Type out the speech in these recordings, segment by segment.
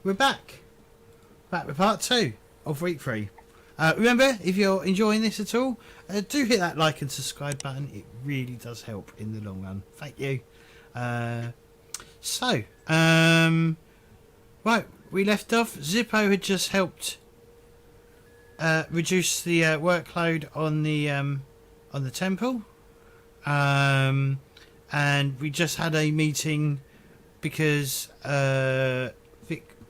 we're back with part 2 of week 3. Remember, if you're enjoying this at all, do hit that like and subscribe button. It really does help in the long run. Thank you. Right, we left off. Zippo had just helped reduce the workload on the temple, and we just had a meeting because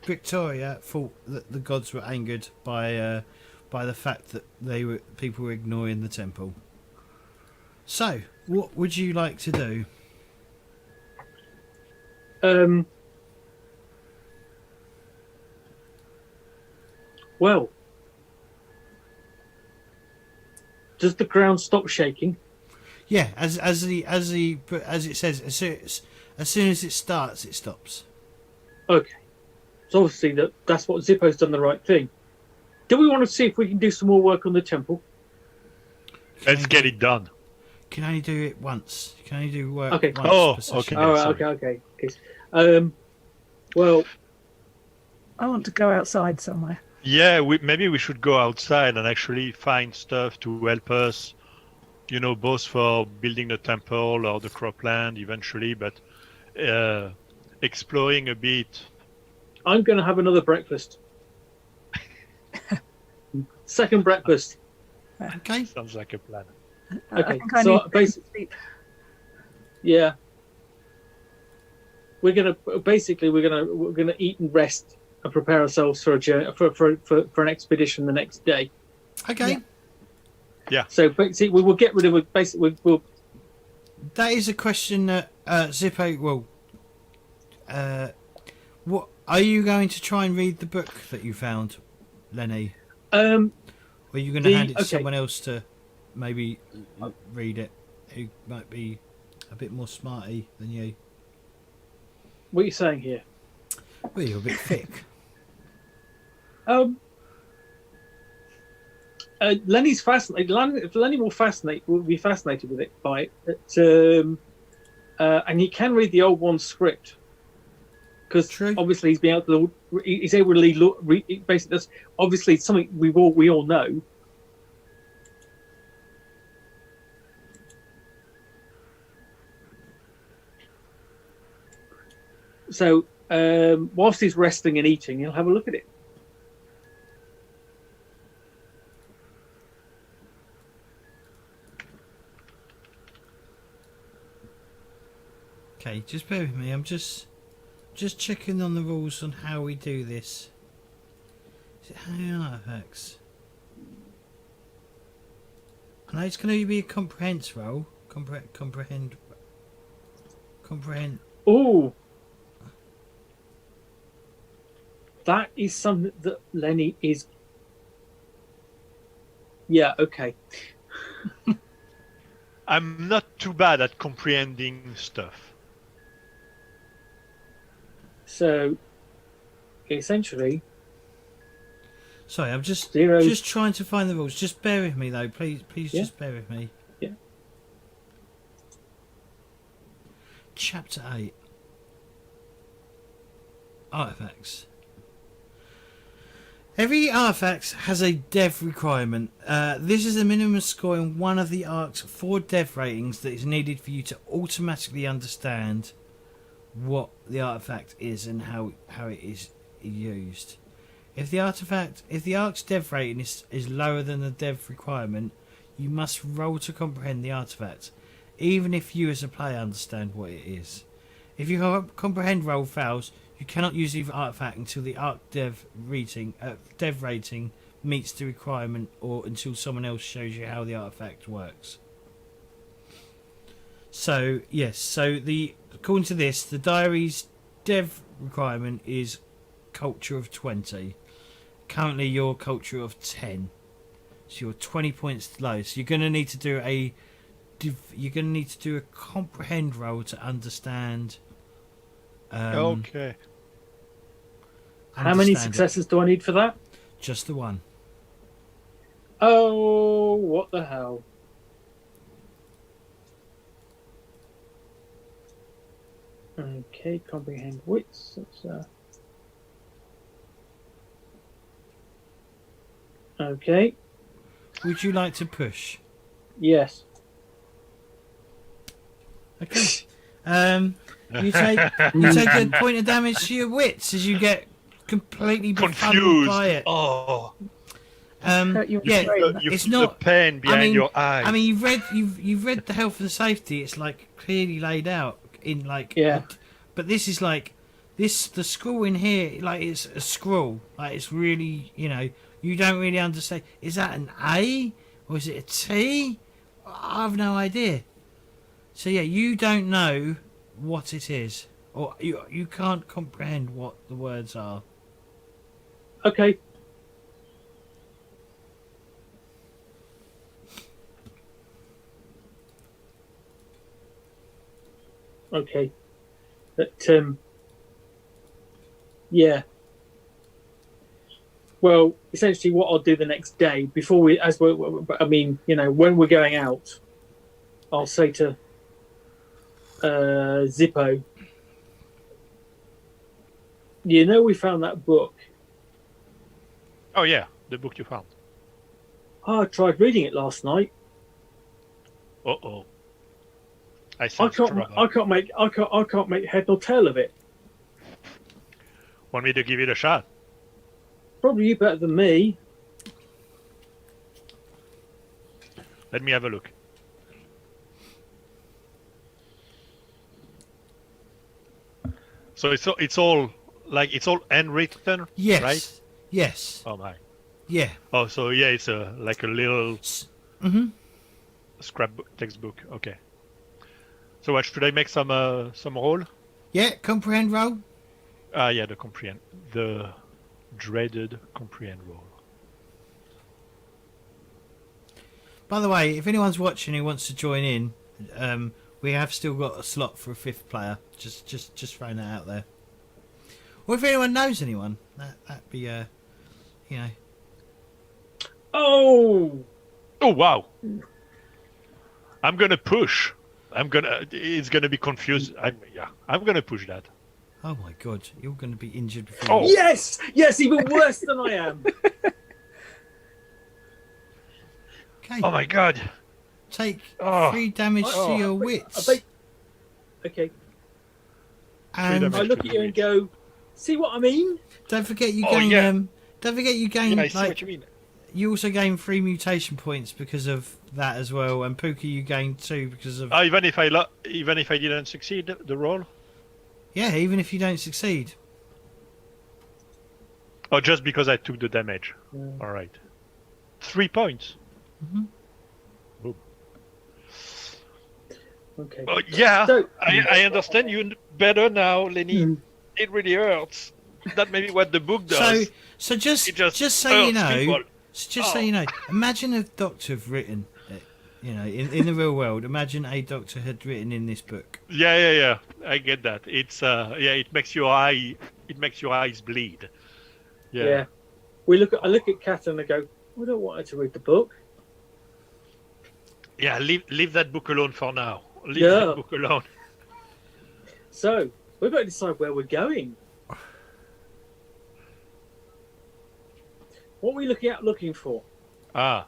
Victoria thought that the gods were angered by the fact that people were ignoring the temple. So, what would you like to do? Well, does the ground stop shaking? Yeah, as it says, as soon as it starts, it stops. Okay, so obviously that's what Zippo's done the right thing. Do we want to see if we can do some more work on the temple? Let's get it done. Can only do it once. You can only do work Okay. once per session. Okay. All right. Sorry. Okay. Well, I want to go outside somewhere. Yeah, maybe we should go outside and actually find stuff to help us, both for building the temple or the cropland eventually, but exploring a bit. I'm going to have another breakfast. Second breakfast. Okay. Sounds like a plan. I Okay, think I so need to sleep. Yeah. We're gonna eat and rest and prepare ourselves for a journey for an expedition the next day. Okay. Yeah. So basically, we will get rid of it. Basically, we'll. That is a question that Zippo will. What are you going to try and read the book that you found, Lenny? Or are you going to hand it to someone else to maybe read it, who might be a bit more smarty than you? What are you saying here? Well, you're a bit thick. Lenny's fascinated. Lenny will be fascinated with it by it, and he can read the old one's script because obviously he's able to read. Basically, that's obviously something we all know. So whilst he's resting and eating, he'll have a look at it. Okay, just bear with me. I'm just checking on the rules on how we do this. Is it how artifacts? I know it's going to be a comprehend roll. Comprehend. Oh, that is something that Lenny is. Yeah. Okay. I'm not too bad at comprehending stuff. So, essentially. Sorry, I'm just Zero. trying to find the rules. Just bear with me, though. Please, Yeah. just bear with me. Yeah. Chapter 8. Artifacts. Every artifact has a dev requirement. This is the minimum score in one of the Ark's 4 dev ratings that is needed for you to automatically understand what the artifact is and how it is used. If the Ark's dev rating is lower than the dev requirement, you must roll to comprehend the artifact, even if you as a player understand what it is. If your comprehend roll fails, you cannot use the artifact until the Ark dev rating meets the requirement, or until someone else shows you how the artifact works. So yes, according to this, the diary's dev requirement is culture of 20. Currently, your culture of 10, so you're 20 points low. So you're going to need to do a comprehend roll to understand. Okay. How many successes do I need for that? Just the one. Oh, what the hell! Okay, comprehend wits. That's Okay. Would you like to push? Yes. Okay. You take a point of damage to your wits as you get completely befuddled Confused. by it. Oh, Hurt your Yeah, brain. you it's feel not. the pain behind your eyes. I mean, you've read the health and safety. It's like clearly laid out in like. Yeah. But this is like the scroll in here. Like it's a scroll. Like it's really you don't really understand. Is that an A or is it a T? I have no idea. So yeah, you don't know what it is, or you can't comprehend what the words are. Okay. Okay. But yeah. Well, essentially, what I'll do the next day before we, when we're going out, I'll say to Zippo, we found that book. Oh yeah, the book you found. I tried reading it last night. Uh-oh. I can't make head nor tail of it. Want me to give it a shot? Probably you better than me. Let me have a look. So it's all handwritten, Yes. right? Yes. Oh my. Yeah. Oh, so yeah, it's like a little scrapbook textbook. Okay. So what should I make some roll? Yeah. Comprehend roll. Yeah, the dreaded comprehend roll. By the way, if anyone's watching who wants to join in, we have still got a slot for a 5th player. Just throwing that out there. Or if anyone knows anyone, that'd be Oh wow! I'm gonna push. It's gonna be confused. I'm gonna push that. Oh my god, you're going to be injured before. Oh. yes, even worse than I am. Okay. Oh my god! Take Oh. 3 damage to your wits. Okay. And damage. I look at you and go, see what I mean? don't forget you Oh, gain. yeah. Don't forget you gain. Yeah, I see what you mean. You also gain 3 mutation points because of that as well, and Pookie you gain 2 because of. Even if I didn't succeed the roll. Yeah, even if you don't succeed. Oh, just because I took the damage. Yeah. All right. 3 points. Mm-hmm. Okay. Oh, yeah, So- I understand you better now, Lenny. It really hurts. That may be what the book does. So just It just so you hurts know, people. so you know, imagine a doctor had written, in the real world. Imagine a doctor had written in this book. Yeah. I get that. It's it makes your eyes bleed. Yeah. I look at Kat and I go, I don't want her to read the book. Yeah, leave that book alone for now. Leave Yeah. that book alone. So we've got to decide where we're going. What were we looking for? Ah.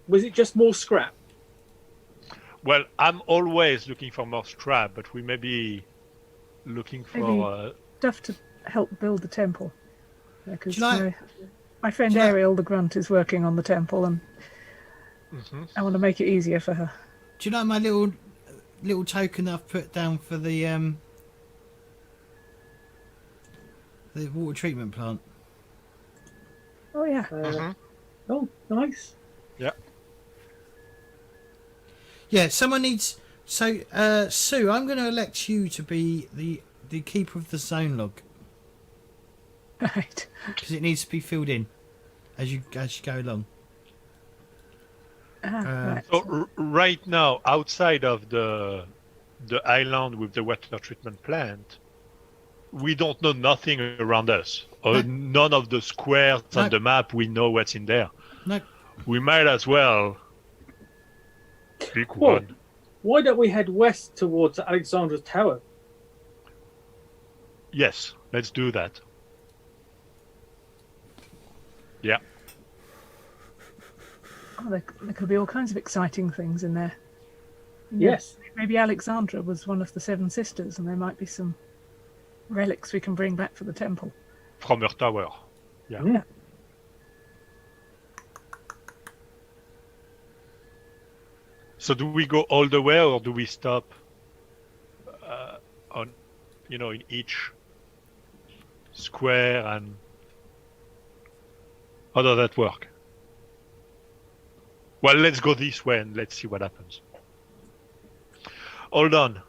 Was it just more scrap? Well, I'm always looking for more scrap, but we may be looking for Maybe- Stuff to help build the temple. Because Do you like- my friend do you like- Ariel the Grunt is working on the temple, and I want to make it easier for her. Do you like my little token that I've put down for the water treatment plant? Oh yeah. Oh, nice. Yeah, someone needs. So, Sue, I'm going to elect you to be the keeper of the zone log Right. because it needs to be filled in as you go along. Right. So right now, outside of the island with the water treatment plant, we don't know nothing around us. No. None of the squares No. on the map, we know what's in there. No, We might as well pick Whoa. one. Why don't we head west towards Alexandra's Tower? Yes, let's do that. Yeah. Oh, there could be all kinds of exciting things in there. You know, Yes. maybe Alexandra was one of the Seven Sisters, and there might be some relics we can bring back for the temple. From her tower. Yeah. Yeah. So do we go all the way, or do we stop on, in each square, and how does that work? Well, let's go this way and let's see what happens. Hold on.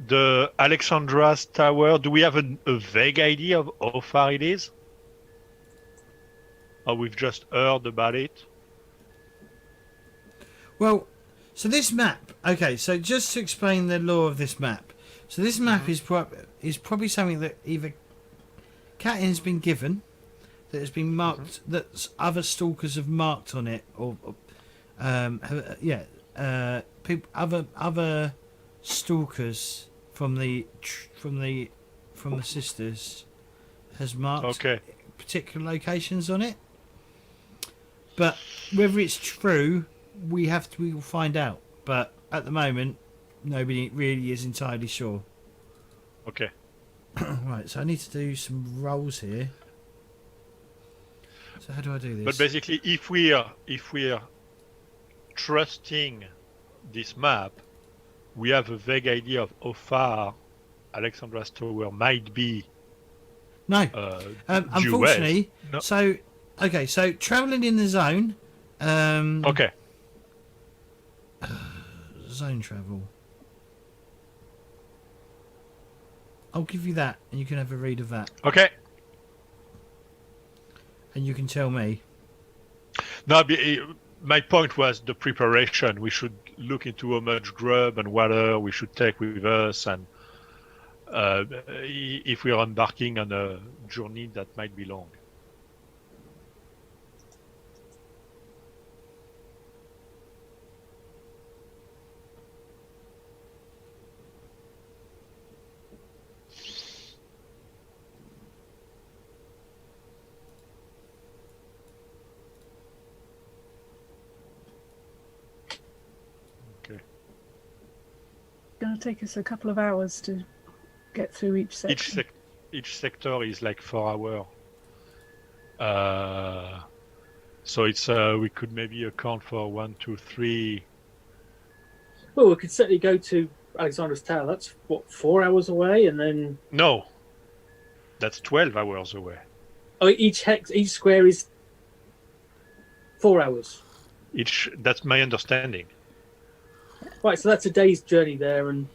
The Alexandra's tower, do we have a vague idea of how far it is? Or we've just heard about it? Well, so this map. Okay, so just to explain the law of this map. So this map is probably something that either Catin's been given, that has been marked, that other stalkers have marked on it, or other stalkers from the sisters has marked particular locations on it. But whether it's true, we will find out. But at the moment, nobody really is entirely sure. Okay. Right, so I need to do some rolls here. So how do I do this? But basically, if we are trusting this map, we have a vague idea of how far Alexandra's tower might be. No, unfortunately. No. So traveling in the zone. Okay. Zone travel. I'll give you that, and you can have a read of that, Okay. and you can tell me. No, my point was the preparation. We should look into how much grub and water we should take with us, and if we are embarking on a journey that might be long. Going to take us a couple of hours to get through each section. Each sector is like 4 hours. So it's we could maybe account for 1, 2, 3. Well, we could certainly go to Alexandra's Tower. That's what, 4 hours away, and then No, that's 12 hours away. each square is 4 hours. That's my understanding. Right, so that's a day's journey there, and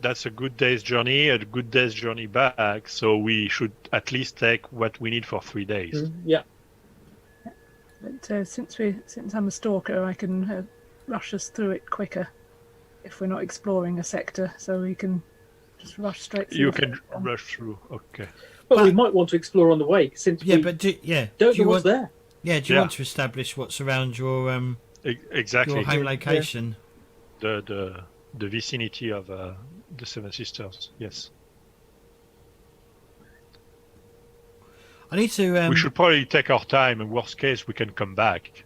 That's a good day's journey, a good day's journey back. So we should at least take what we need for 3 days. yeah. But since I'm a stalker, I can rush us through it quicker if we're not exploring a sector, so we can just rush straight through. You can rush through. Okay. But we might want to explore on the way, since we don't know what's there. Yeah, do you want to establish what's around your Exactly. your home location? The vicinity of the Seven Sisters. Yes. I need to. We should probably take our time, and worst case, we can come back.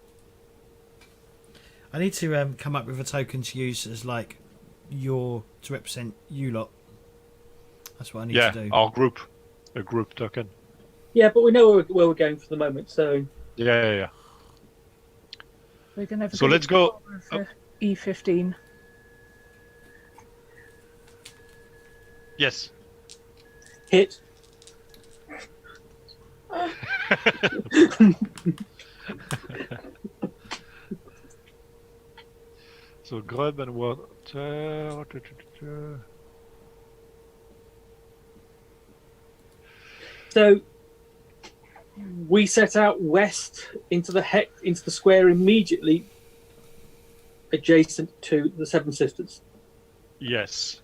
I need to come up with a token to use as to represent you lot. That's what I need to do. Our group, a group token. Yeah, but we know where we're going for the moment, so Yeah. We're going to have a So good let's go. explore of, E15. Yes. hit. So grub and water. So we set out west into the square immediately adjacent to the Seven Sisters. Yes.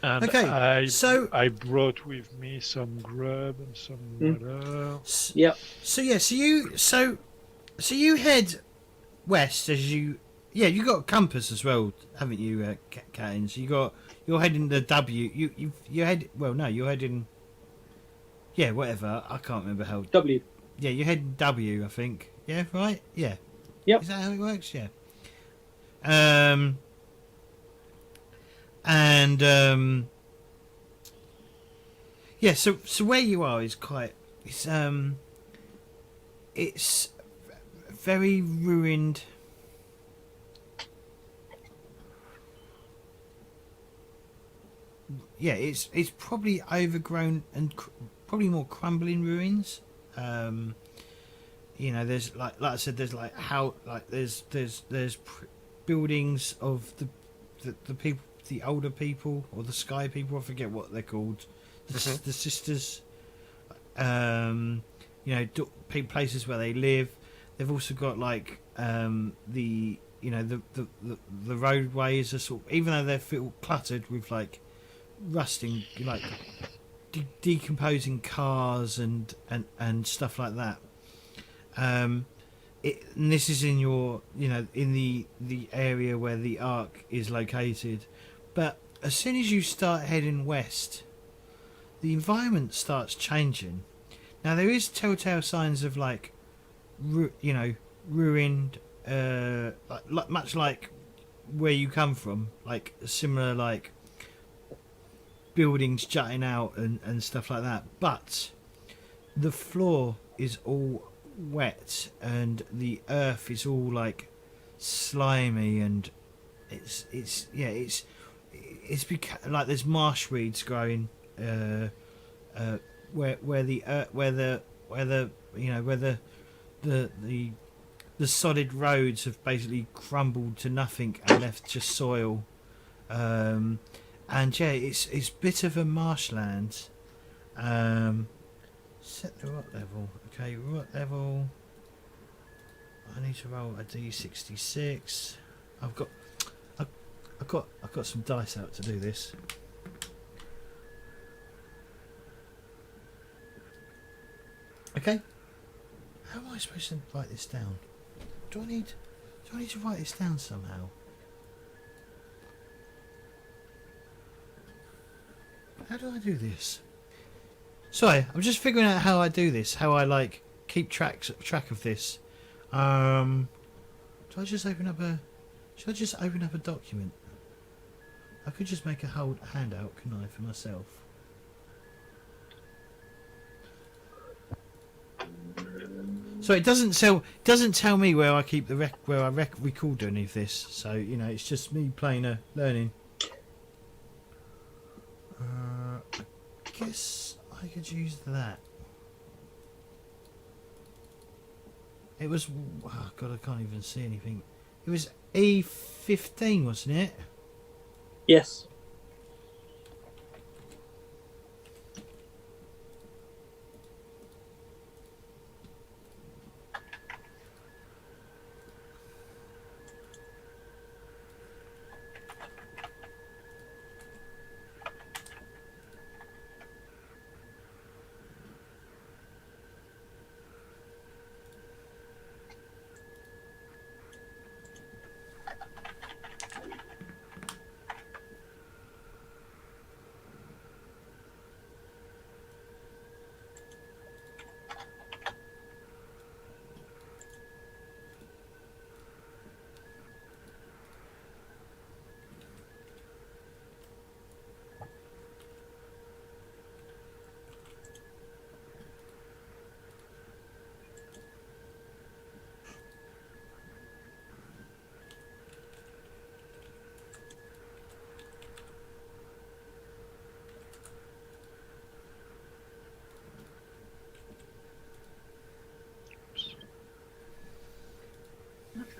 And Okay, I brought with me some grub and some water. Yeah. So you head west as you got a compass as well, haven't you, Catin? So you're heading the W. You're heading. Yeah, whatever. I can't remember how. W. Yeah, you're heading W, I think. Yeah, right? Yeah. Yep. Is that how it works? Yeah. And yeah, so where you are is quite it's very ruined. Yeah, it's probably overgrown and probably more crumbling ruins. You know, there's like I said, there's like how like there's buildings of the people, the older people or the sky people. I forget what they're called. The sisters. You know, places where they live. They've also got like the you know the roadways are sort of, even though they're feel cluttered with like rusting, like decomposing cars and stuff like that. And this is in your, you know, in the area where the Ark is located. But as soon as you start heading west, the environment starts changing. Now there is telltale signs of like, you know, ruined, like much like where you come from, like similar like buildings jutting out and stuff like that. But the floor is all wet and the earth is all like slimy, and it's become like there's marsh weeds growing where the solid roads have basically crumbled to nothing and left just soil. And yeah, it's a bit of a marshland. Set the rot level. Okay, rot level. I need to roll a D66. I've got some dice out to do this. Okay. How am I supposed to write this down? Do I need to write this down somehow? How do I do this? Sorry, I'm just figuring out how I do this. How I like keep track of this. Do I just open up a? Should I just open up a document? I could just make a whole handout, couldn't I, for myself? So it doesn't tell me where I keep the record any of this. So you know, it's just me playing learning. I guess I could use that. It was, oh God, I can't even see anything. It was E15, wasn't it? Yes.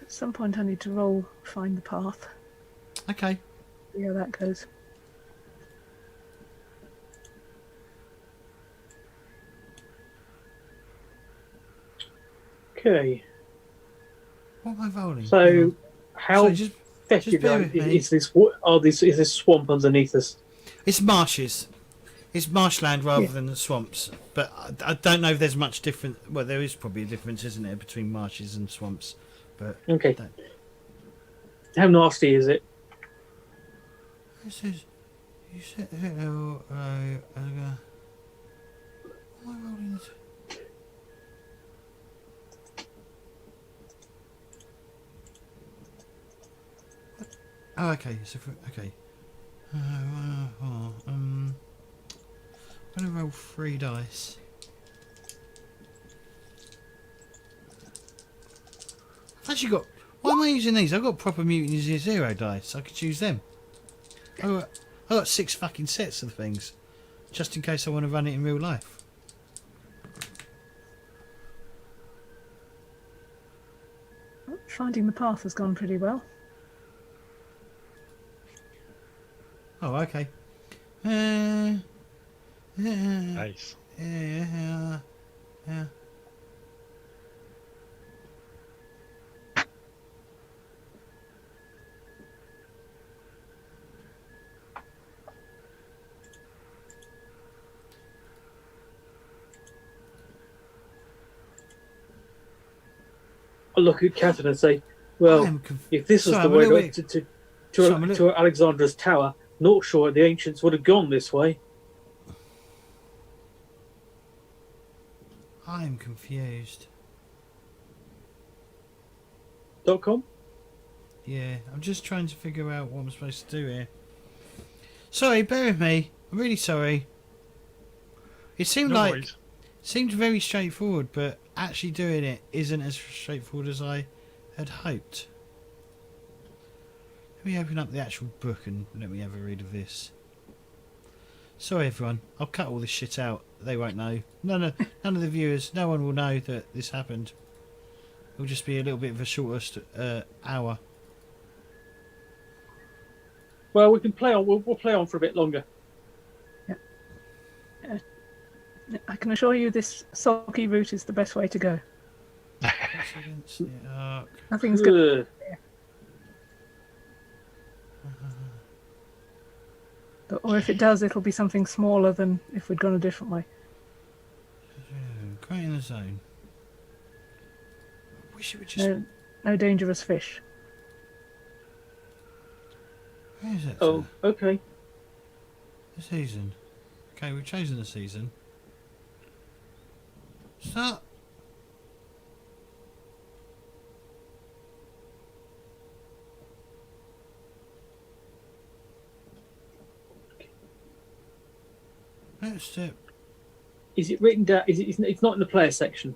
At some point I need to roll find the path. Okay. See how that goes. Okay. What am I rolling? So, how Sorry, just bear with me. is this? Is this swamp underneath us? It's marshes. It's marshland rather Yeah. than swamps. But I don't know if there's much difference. Well, there is probably a difference, isn't there, between marshes and swamps? But Okay. How nasty is it? it says you said hello. What am I rolling this? Oh, okay. So, okay. I'm gonna roll 3 dice. I've actually got. Why am I using these? I've got proper Mutant 0 dice. I could choose them. I got 6 fucking sets of things, just in case I want to run it in real life. Finding the path has gone pretty well. Oh, okay. Nice. Yeah. I'll look at Catherine and say, well, if this was the way to Alexandra's tower, not sure the ancients would have gone this way. I'm confused. .com? Yeah, I'm just trying to figure out what I'm supposed to do here. Sorry, bear with me. I'm really sorry. It seemed seemed very straightforward, but actually doing it isn't as straightforward as I had hoped. Let me open up the actual book and let me have a read of this. Sorry everyone, I'll cut all this shit out. They won't know. None of the viewers, no one will know that this happened. It'll just be a little bit of a shorter hour. Well, we can play on. We'll play on for a bit longer. Yeah. I can assure you this sulky route is the best way to go. Nothing's good. Or if it does, it'll be something smaller than if we'd gone a different way. Creating a zone. I wish it would just... No dangerous fish. Where is it? Oh, okay. The season. Okay, we've chosen the season. Start. Let's do it. Is it written down? It's not in the player section.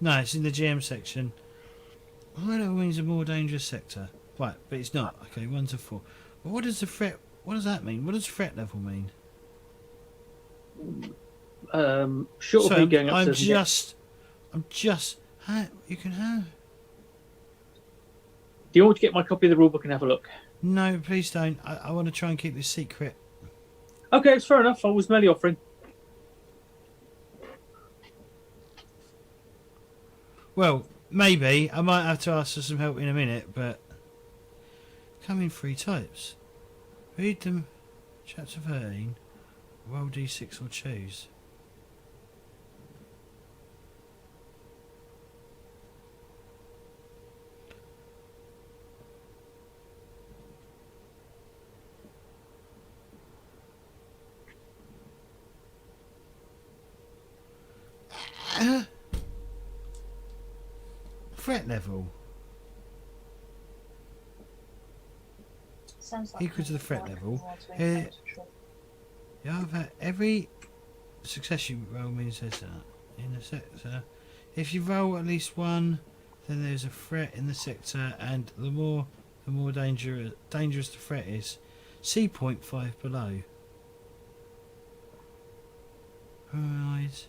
No, it's in the GM section. I know it means a more dangerous sector. Right, but it's not. Okay, 1 to 4. But what does the threat? What does that mean? What does threat level mean? Short of me going up. I'm just. You can have. Do you want to get my copy of the rulebook and have a look? No, please don't. I want to try and keep this secret. Okay, it's fair enough. I was merely offering. Well, maybe. I might have to ask for some help in a minute, but... Come in 3 types. Read them. Chapter 13. Roll D6 or choose. Threat level equal to the threat level. Every success you roll means there's in the sector. If you roll at least 1, then there's a threat in the sector, and the more dangerous the threat is. See point 5 below. Right.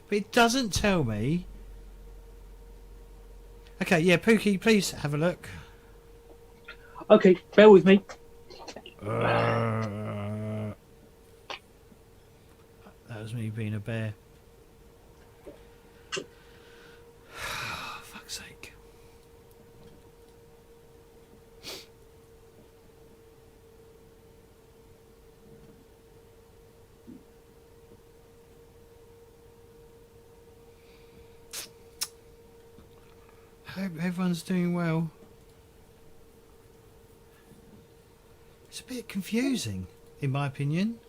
But it doesn't tell me. Okay, yeah, Pookie, please have a look. Okay, bear with me. That was me being a bear. Fuck's sake. Hope everyone's doing well. It's a bit confusing, in my opinion.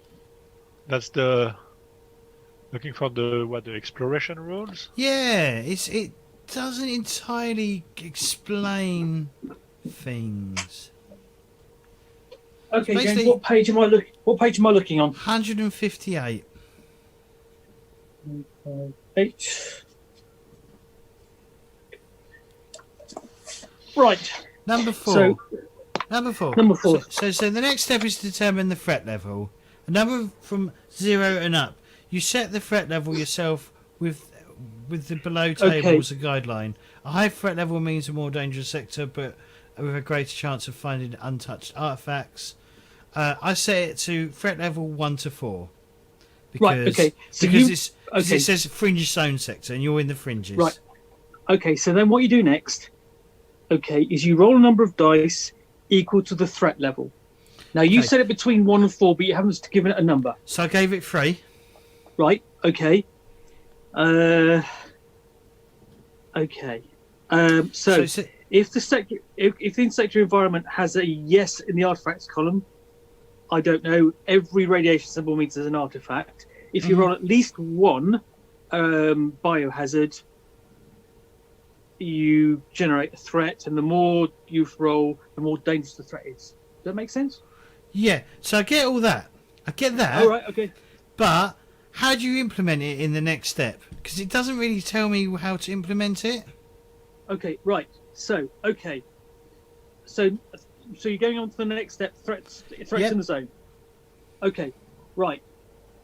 That's the looking for the exploration rules. Yeah, doesn't entirely explain things. Okay, Basically- James. What page am I looking on? 158. 8. Right. Number 4. So Number 4. Number 4. So the next step is to determine the threat level. A number from 0 and up. You set the threat level yourself with the below table as a guideline. A high threat level means a more dangerous sector, but with a greater chance of finding untouched artifacts. I set it to threat level 1 to 4. Because, Right. Okay. So because it says fringe zone sector, and you're in the fringes. Right. Okay. So then, what you do next, is you roll a number of dice equal to the threat level. Now you set it between 1 and 4, but you haven't given it a number. So I gave it 3. Right. Okay. Okay. So if the sector, if the insector environment has a yes in the artifacts column, I don't know, every radiation symbol means there's an artifact. If you roll at least 1 biohazard, you generate a threat, and the more you roll, the more dangerous the threat is. Does that make sense? Yeah. So I get all that. I get that. All right. Okay. But how do you implement it in the next step? Because it doesn't really tell me how to implement it. Okay. Right. So So you're going on to the next step. Threats in the zone. Okay. Right.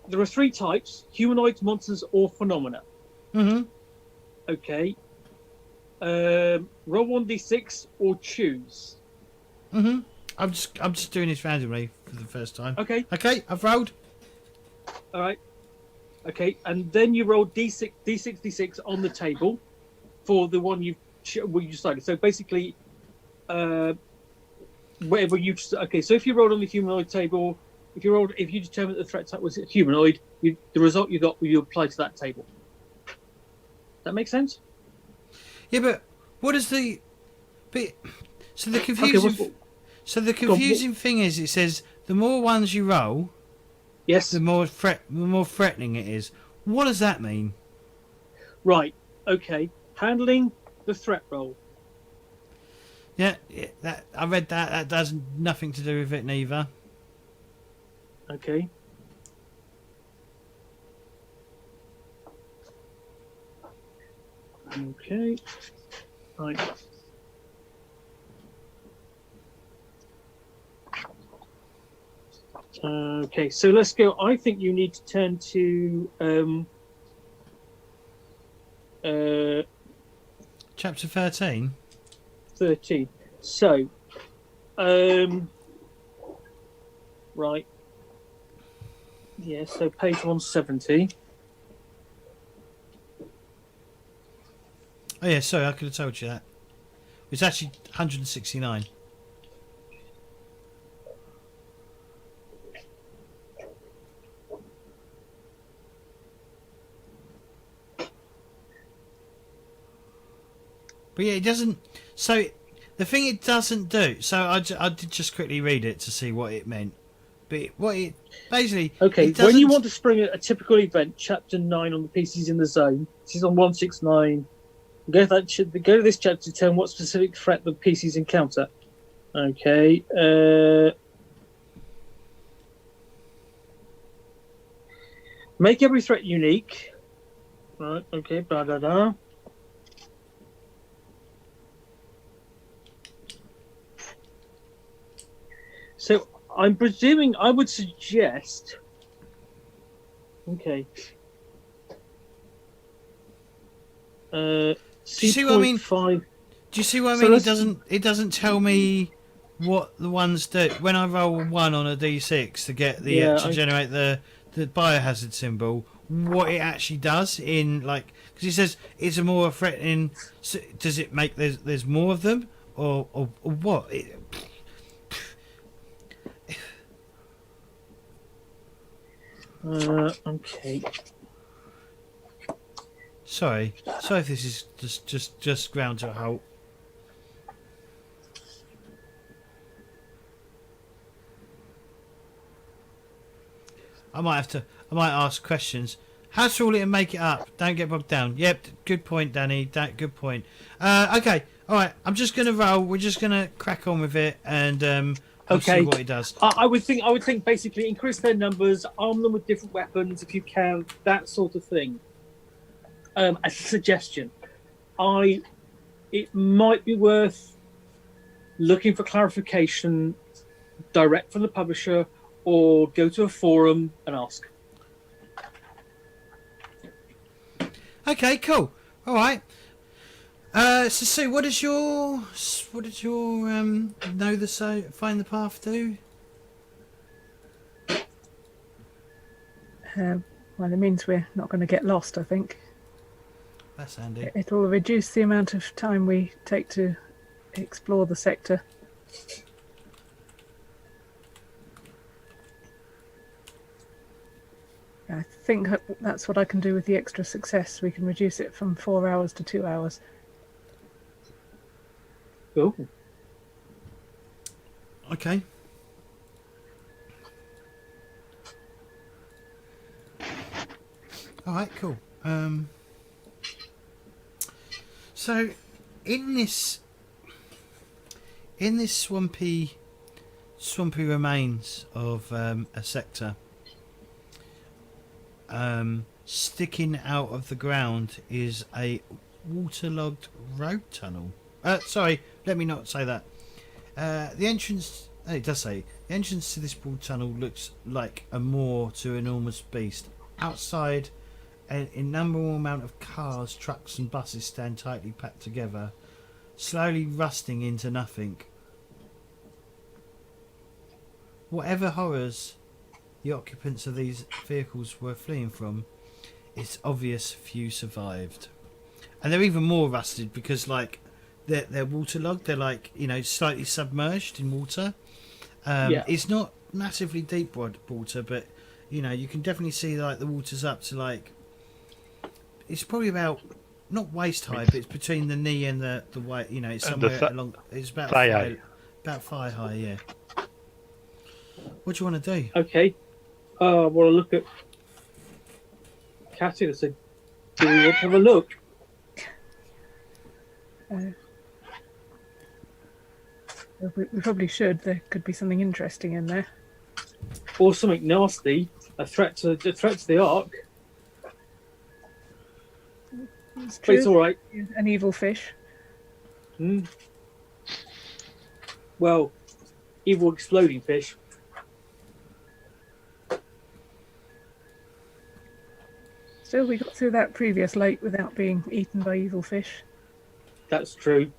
There are 3 types: humanoids, monsters, or phenomena. Mm-hmm. Okay. Roll 1d6 or choose. Mm-hmm. I'm just doing this randomly for the first time. Okay. Okay, I've rolled. All right. Okay, and then you roll d6 on the table for the one you decided. So basically, whatever you. Okay, so if you rolled on the humanoid table, if you determined that the threat type was humanoid, the result you got will you apply to that table. That makes sense? Yeah, but what is the? But so the confusing. So the confusing thing is, it says the more ones you roll, yes, the more threatening it is. What does that mean? Right. Okay. Handling the threat roll. Yeah, that I read that. That does nothing to do with it neither. Okay. Okay. Right. Okay, so let's go. I think you need to turn to Chapter 13. 13. So, right. Yeah, so page 170. Oh yeah, sorry, I could have told you that. It's actually 169. But yeah, it doesn't. So the thing it doesn't do. So I did just quickly read it to see what it meant. But what it basically. Okay, it when you doesn't- want to spring a typical event, chapter 9 on the PCs in the zone. This is on 169. Go to this chapter to determine what specific threat the PCs encounter. Okay. Make every threat unique. Right. Okay. Blah blah blah. So I'm presuming I would suggest. Okay. Do you see what I mean? Do you see what I mean? It doesn't tell me what the ones do. When I roll 1 on a d6 to get to generate the biohazard symbol, what it actually does in because it says it's a more threatening. So does it make there's more of them or what? Okay. Sorry if this is just ground to a halt. I might ask questions. House rule it and make it up. Don't get bogged down. Yep, good point, Danny. Good point. Okay, all right. I'm just gonna roll. We're just gonna crack on with it, and we'll see what it does. I would think basically increase their numbers, arm them with different weapons if you can, that sort of thing. As a suggestion, it might be worth looking for clarification direct from the publisher, or go to a forum and ask. Okay, cool. All right. So Sue, what did your find the path do? Well, it means we're not going to get lost, I think. That's handy. It will reduce the amount of time we take to explore the sector. I think that's what I can do with the extra success. We can reduce it from 4 hours to 2 hours. Cool. Okay. All right, cool. So in this swampy remains of a sector, sticking out of the ground is a waterlogged road tunnel. Sorry, let me not say that. The entrance, it does say, the entrance to this broad tunnel looks like a more to enormous beast. Outside, an innumerable amount of cars, trucks and buses stand tightly packed together, slowly rusting into nothing. Whatever horrors the occupants of these vehicles were fleeing from, it's obvious few survived. And they're even more rusted because, like, they're waterlogged. They're, like, you know, slightly submerged in water. It's not massively deep water, but, you know, you can definitely see, like, the water's up to, like, it's probably about, not waist high, but it's between the knee and the weight, you know, it's somewhere along, it's about thigh high. About thigh high, yeah. What do you want to do? Okay. I want to look at Cathy and say, do we want to have a look? We probably should. There could be something interesting in there. Or something nasty, a threat to the Ark. It's But true. it's all right. An evil fish. Well, evil exploding fish. Still, we got through that previous lake without being eaten by evil fish. That's true.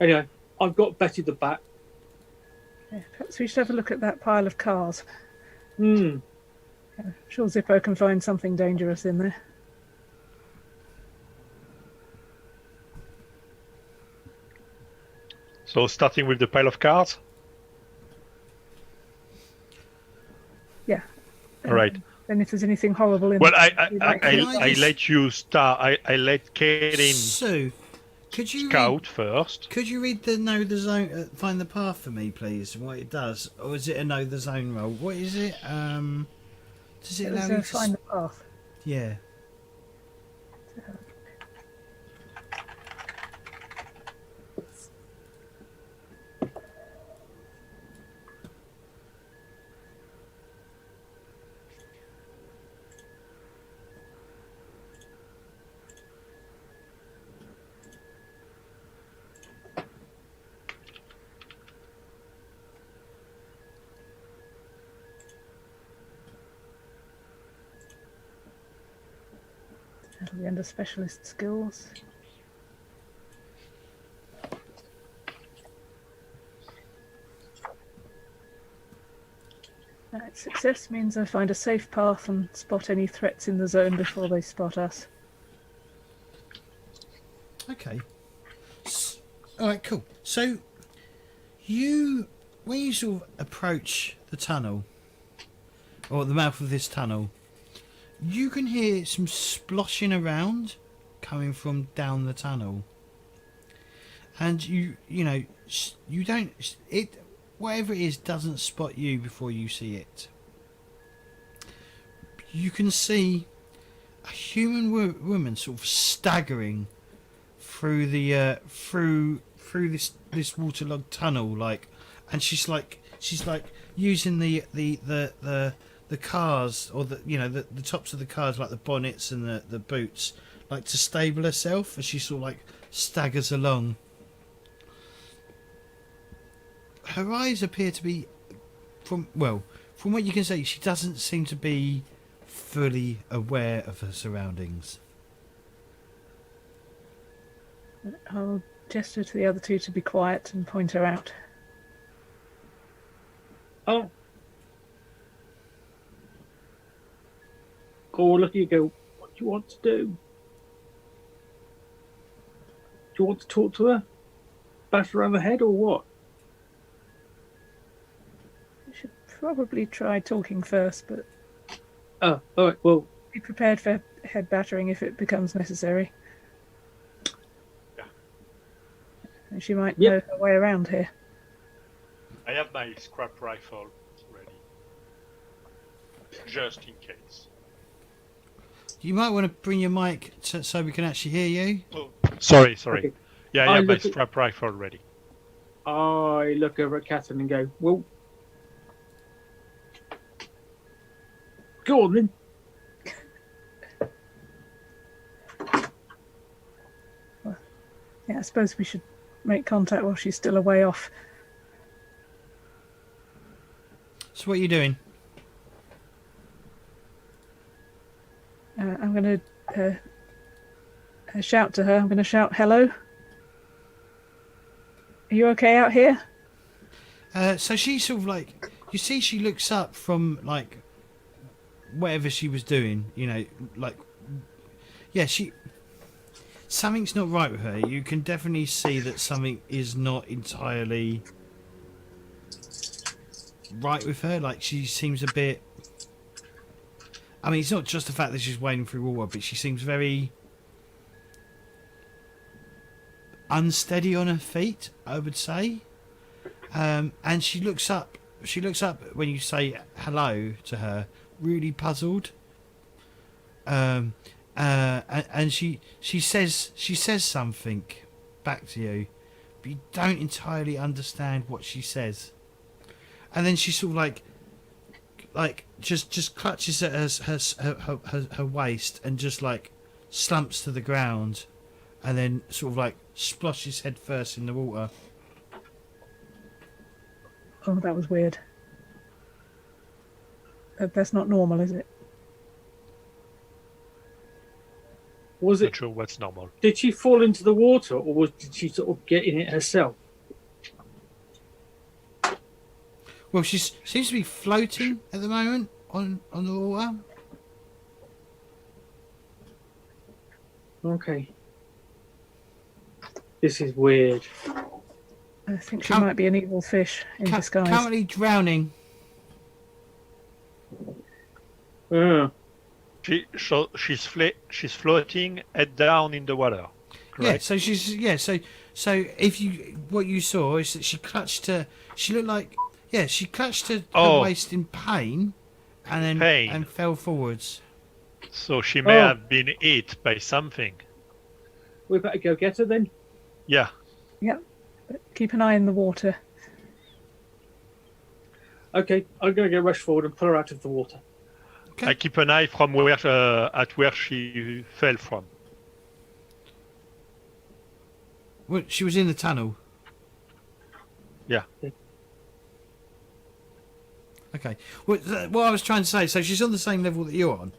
Anyway, I've got Betty the Bat. Yeah, perhaps we should have a look at that pile of cars. Hmm. I'm sure Zippo can find something dangerous in there. So starting with the pile of cards. Yeah. All right. Then if there's anything horrible in Well, there, I let you start. I let Kaylin So, could you scout first. Could you read the know the zone, find the path for me, please? What it does, or is it a know the zone roll? What is it? Does it allow you to find the path. Yeah. That'll be under specialist skills. Right, success means I find a safe path and spot any threats in the zone before they spot us. Okay. All right, cool. So, when you sort of approach the tunnel, or the mouth of this tunnel, you can hear some sploshing around coming from down the tunnel, and you don't, it, whatever it is doesn't spot you before you see it. you can see a human woman sort of staggering through the through this waterlogged tunnel, like, and she's like using the cars, or the tops of the cars, like the bonnets and the boots, like to stable herself as she sort of like staggers along. Her eyes appear to be, from what you can see, she doesn't seem to be fully aware of her surroundings. I'll gesture to the other two to be quiet and point her out. Oh. Oh, look, you go. What do you want to do? Do you want to talk to her? Bash her around the head, or what? We should probably try talking first, but... Oh, all right, well... Be prepared for head battering if it becomes necessary. Yeah. And she might know her way around here. I have my scrap rifle ready, just in case. You might want to bring your mic so we can actually hear you. Oh, sorry. Okay. Yeah, I have my scrap rifle ready. I look over at Catherine and go, well... Go on, then. Yeah, I suppose we should make contact while she's still a way off. So what are you doing? I'm going to shout to her. I'm going to shout, hello? Are you okay out here? So she sort of like, you see, she looks up from like whatever she was doing, like, yeah, something's not right with her. You can definitely see that something is not entirely right with her. Like, she seems a bit, I mean, it's not just the fact that she's wading through water, but she seems very unsteady on her feet, I would say. And she looks up when you say hello to her, really puzzled. And she says something back to you, but you don't entirely understand what she says. And then she sort of like just clutches at her waist and just like slumps to the ground, and then sort of like splashes head first in the water. Oh, that was weird. That's not normal, is it? Was Not it? sure what's normal. Did she fall into the water, or did she sort of get in it herself? Well, she seems to be floating at the moment on the water. Okay. This is weird. I think she might be an evil fish in disguise. Currently drowning. She's floating head down in the water. Correct? Yeah. So what you saw is that she clutched her. She looked like she clutched her waist in pain, and then and fell forwards. So she may have been hit by something. We better go get her then. Yeah. Yep. But keep an eye in the water. Okay, I'm going to go rush forward and pull her out of the water. Okay. I keep an eye from where she fell from. Well, she was in the tunnel. Yeah. Okay. Well, what I was trying to say, so she's on the same level that you're on,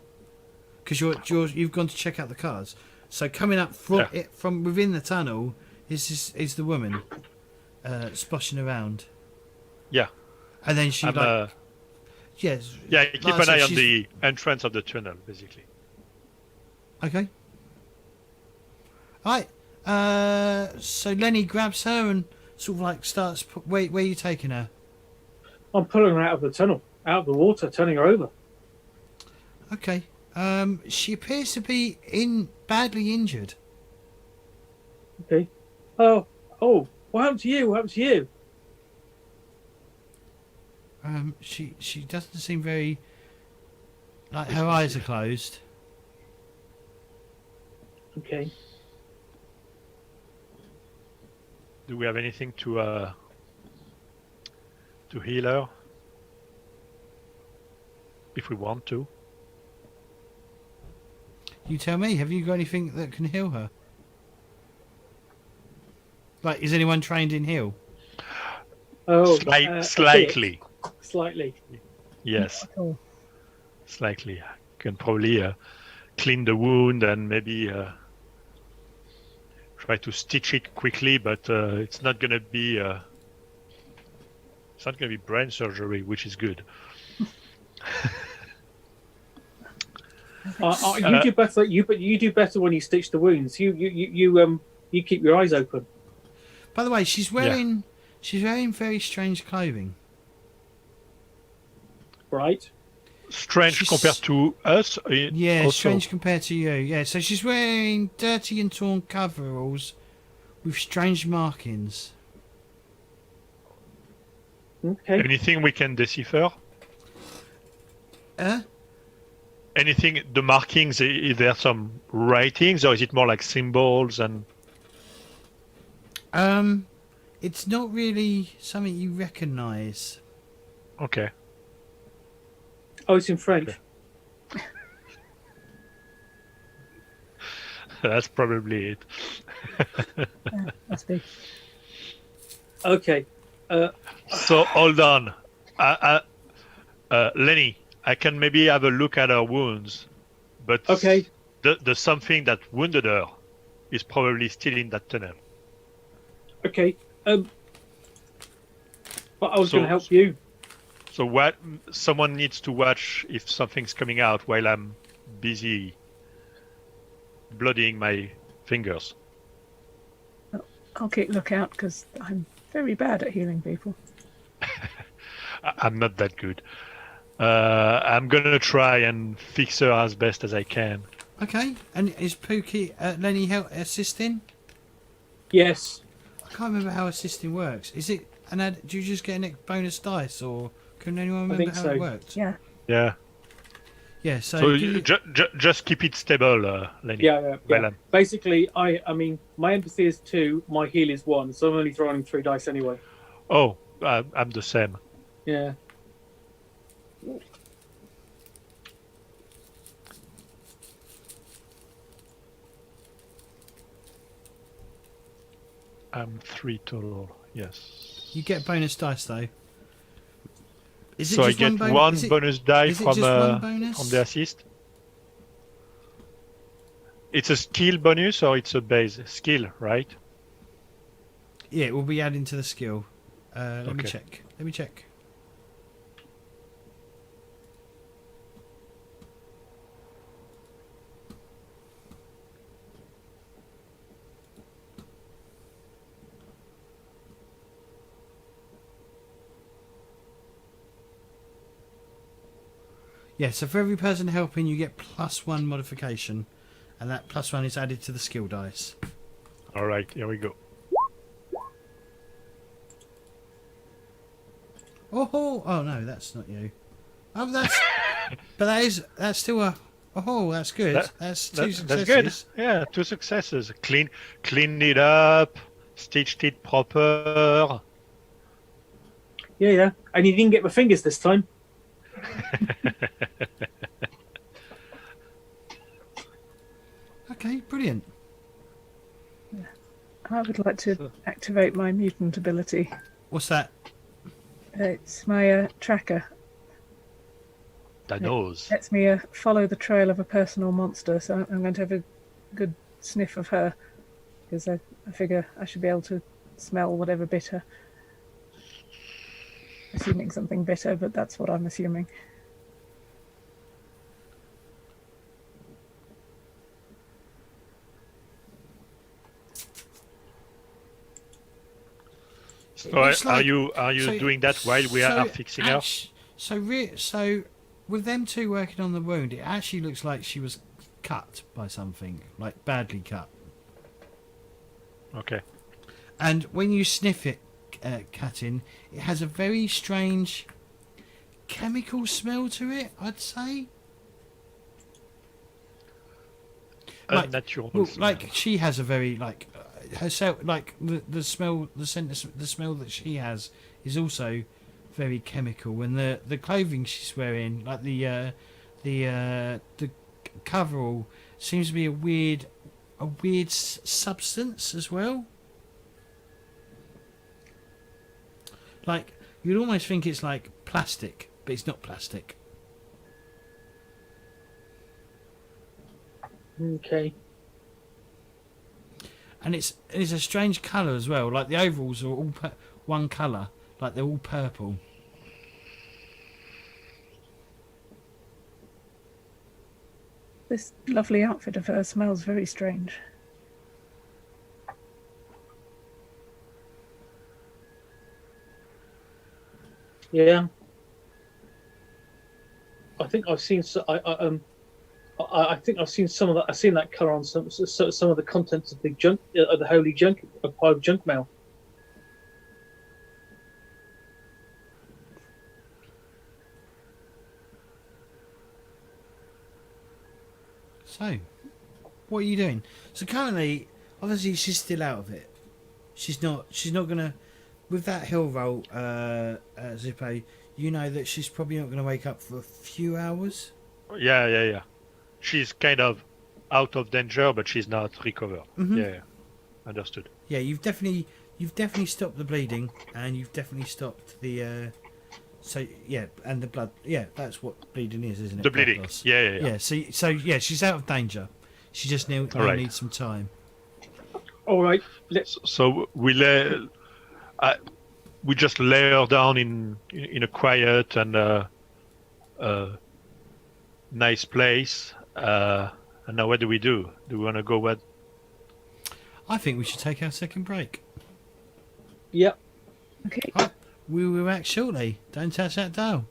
because you've gone to check out the cars. So coming up from within the tunnel is the woman splashing around. Yeah. And then she yes. Yeah, keep an eye on the entrance of the tunnel, basically. Okay. All right. So Lenny grabs her and sort of like starts. Where are you taking her? I'm pulling her out of the tunnel, out of the water, turning her over. Okay. She appears to be badly injured. Okay. Oh, what happened to you? What happened to you? She doesn't seem very Like her eyes are closed. Okay. Do we have anything to heal her? If we want to. You tell me. Have you got anything that can heal her? Like, is anyone trained in heal? Oh, slightly. Slightly. Yes. Not at all. Slightly. Can probably clean the wound and maybe try to stitch it quickly, but it's not gonna be brain surgery, which is good. You do better. You do better when you stitch the wounds. You keep your eyes open. By the way, she's wearing very strange clothing. Right. Strange compared to us. Yeah, also. strange compared to you. Yeah, so she's wearing dirty and torn coveralls with strange markings. Okay. Anything we can decipher? Uh? Anything? The markings? Is there some writings, or is it more like symbols and? It's not really something you recognise. Okay. Oh, it's in French. Okay. That's probably it. Must be. Okay. So hold on, Lenny. I can maybe have a look at her wounds, but Okay. the something that wounded her is probably still in that tunnel. Okay. But I was going to help you. So what? Someone needs to watch if something's coming out while I'm busy bloodying my fingers. I'll keep lookout because I'm very bad at healing people. I'm not that good. I'm gonna try and fix her as best as I can. Okay, and is Pookie, Lenny assisting? Yes. I can't remember how assisting works. Is it do you just get a bonus dice, or can anyone remember think how so. it works? Yeah. Yeah. Yeah, so So you just keep it stable, Lenny. Yeah. Well, Basically, I mean, my empathy is 2, my heal is 1, so I'm only throwing 3 dice anyway. oh, I'm the same. Yeah. I'm 3 total. Yes. you get bonus dice though. Is it So I just get one one bonus die is it from just one bonus? from the assist. It's a skill bonus or it's a base skill, right? Yeah, it will be adding to the skill. Let me Okay. check. Let me check. Yeah, so for every person helping, you get +1 modification, and that +1 is added to the skill dice. All right, here we go. Oh no, that's not you. Oh, that's but that's still a. Oh, that's good. That's two successes. That's good. Yeah, 2 successes. Cleaned it up, stitched it proper. Yeah. And you didn't get my fingers this time. Okay, brilliant. I would like to activate my mutant ability. What's that? It's my tracker. The nose. Lets me follow the trail of a person or monster, so I'm going to have a good sniff of her, because I figure I should be able to smell whatever bit her. Assuming something bitter, but that's what I'm assuming. So are you doing that while we are fixing her? So with them two working on the wound, it actually looks like she was cut by something, like badly cut. Okay. And when you sniff it, cutting, it has a very strange chemical smell to it, I'd say. unnatural. Well, smell. like she has a very herself, like the smell, the scent, the smell that she has is also very chemical, and the clothing she's wearing, like the coverall, seems to be a weird substance as well. Like you'd almost think it's like plastic, but it's not plastic. Okay. And it's a strange colour as well. Like the overalls are all one colour, like they're all purple. This lovely outfit of hers smells very strange. Yeah. I think I've seen. I think I've seen some of that. I've seen that colour on some of the contents of the junk, of the holy junk, of pile of junk mail. So, what are you doing? So currently, obviously, she's still out of it. She's not gonna. With that hill roll, Zippo, you know that she's probably not gonna wake up for a few hours. Yeah. She's kind of out of danger, but she's not recovered. Mm-hmm. Yeah. Understood. Yeah, you've definitely stopped the bleeding, and you've definitely stopped the. So yeah, and the blood. Yeah, that's what bleeding is, isn't it? The Blood bleeding. loss. Yeah. So yeah, she's out of danger. She just now Right. needs some time. All right. Let's. So we just lay her down in a quiet and nice place. And now what do we do? Do we want to go what? I think we should take our second break. Yep. Okay. Right, we will be back shortly. Don't touch that dial.